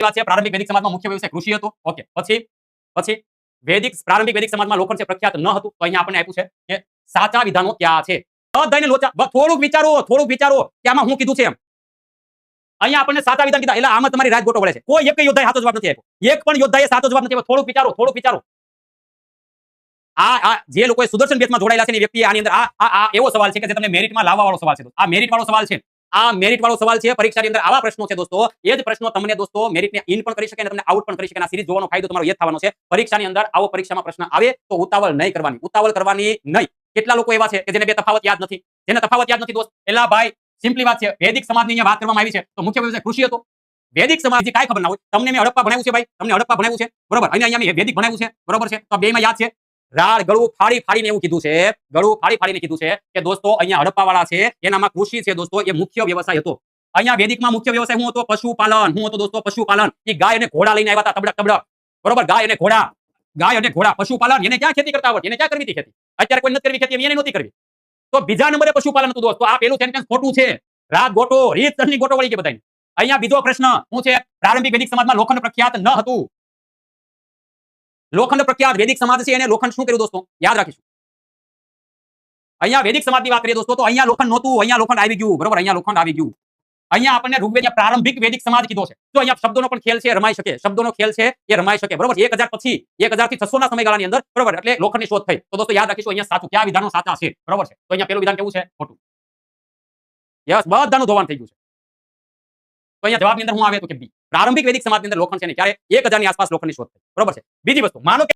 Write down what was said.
વાત છે પ્રારંભિક વૈદિક સમાજમાં મુખ્ય વ્યવસાય કૃષિ હતો. ઓકે, પછી પછી પ્રારંભિક વૈદિક સમાજમાં લોખંડ છે પ્રખ્યાત ન હતું. તો અહીંયા આપણને આપ્યું છે કે સાચા વિધાનો ક્યાં છે. બધાને લોચા થોડુંક વિચારો કે આમાં હું કીધું છે એમ. અહીંયા આપણને સાચા વિધાન કીધા એટલે આમાં તમારી રાજ ગોટો વળે છે. કોઈ એક યોદ્ધાએ સાચો જવાબ નથી આપ્યો. એક પણ યોદ્ધાએ સાચો જવાબ નથી આપ્યો. થોડુંક વિચારો. આ જે લોકોએ સુદર્શન બેચમાં જોડાયેલા છે ને વ્યક્તિ આની અંદર આ એવો સવાલ છે કે જે તમને મેરિટમાં લાવવા વાળો સવાલ છે. આ મેરિટ વાળો સવાલ છે. આ મેરિટ વાળો સવાલ છે. પરીક્ષાની અંદર આવા પ્રશ્નો છે દોસ્તો. એ જ પ્રશ્નો તમને દોસ્તો મેરિટને ઇન પણ કરી શકે અને તમને આઉટ પણ કરી શકે. આ સિરીઝ જોવાનો ફાયદો તમારો એ થવાનો છે. પરીક્ષાની અંદર આવો પરીક્ષામાં પ્રશ્ન આવે તો ઉતાવળ નહીં. કેટલા લોકો એવા છે કે જેને બે તફાવત યાદ નથી. જેને તફાવત યાદ નથી દોસ્ત. એલા ભાઈ સિમ્પલી વાત છે. વૈદિક સમાજની અહીંયા વાત કરવામાં આવી છે તો મુખ્ય વ્યવસાય કૃષિ હતો. વૈદિક સમાજ કાંઈ ખબર ના હોય. તમને મેં હડપ્પા ભણાવ્યું છે ભાઈ. તમને હડપ્પા ભણાવ્યું છે બરોબર. અને અહીંયા મેં વૈદિક ભણાવ્યું છે બરોબર છે. તો બેમાં યાદ છે. રાડ ગળું ફાડીને એવું કીધું છે. ગળું ફાડીને કીધું છે કે દોસ્તો અહીંયા હડપ્પા વાળા છે એનામાં કૃષિ છે દોસ્તો એ મુખ્ય વ્યવસાય હતો. અહીંયા વૈદિકમાં મુખ્ય વ્યવસાય શું હતો? પશુપાલન. શું હતો દોસ્તો? પશુપાલન. એ ગાય અને ઘોડા લઈને આવ્યા હતા તબડક બરોબર. ગાય અને ઘોડા પશુપાલન. એને ક્યાં ખેતી કરતા આવડે? એને ક્યાં કરવી હતી ખેતી? અત્યારે કોઈ નથી કરવી ખેતી, એને નહોતી કરવી. તો બીજા નંબરે પશુપાલન હતું દોસ્તો. આ પેલું સેન્ટેન્સ ખોટું છે. રાત ગોટો રીતની ગોટો વળી ગઈ બધાને. અહીંયા બીજો પ્રશ્ન શું છે? પ્રારંભિક વૈદિક સમાજમાં લોખંડ પ્રખ્યાત ન હતું. લોખંડ પ્રખ્યાત વૈદિક સમાજ છે એને લોખંડ શું કર્યું દોસ્તો? યાદ રાખીશું. અહીંયા વૈદિક સમાજની વાત કરીએ દોસ્તો તો અહીંયા લોખંડ નહોતું. અહીંયા લોખંડ આવી ગયું બરોબર. અહીંયા લોખંડ આવી ગયું. અહીંયા આપણને ઋગ્વેદ પ્રારંભિક વૈદિક સમાજ કીધો છે. તો અહીંયા શબ્દોનો પણ ખેલ છે, રમાઈ શકે. શબ્દોનો ખેલ છે એ રમાઈ શકે બરોબર. 1000 પછી 1000 થી 600 ના સમયગાળાની અંદર બરોબર એટલે લોખંડની શોધ થઈ. તો દોસ્તો યાદ રાખીશું અહીંયા સાચું કયા વિધાનો સાચા છે બરોબર છે. તો અહીંયા પેલું વિધાન કેવું છે? ખોટું. યસ, બધાનું ધોવાણ થઈ ગયું છે. તો અહીંયા જવાબની અંદર શું આવે તો કે બી. પ્રારંભિક વૈદિક સમાજની અંદર લોખંડ છે ને ક્યારે 1000 ની આસપાસ લોખંડની શોધ થઈ બરોબર છે. બીજી વસ્તુ માનો કે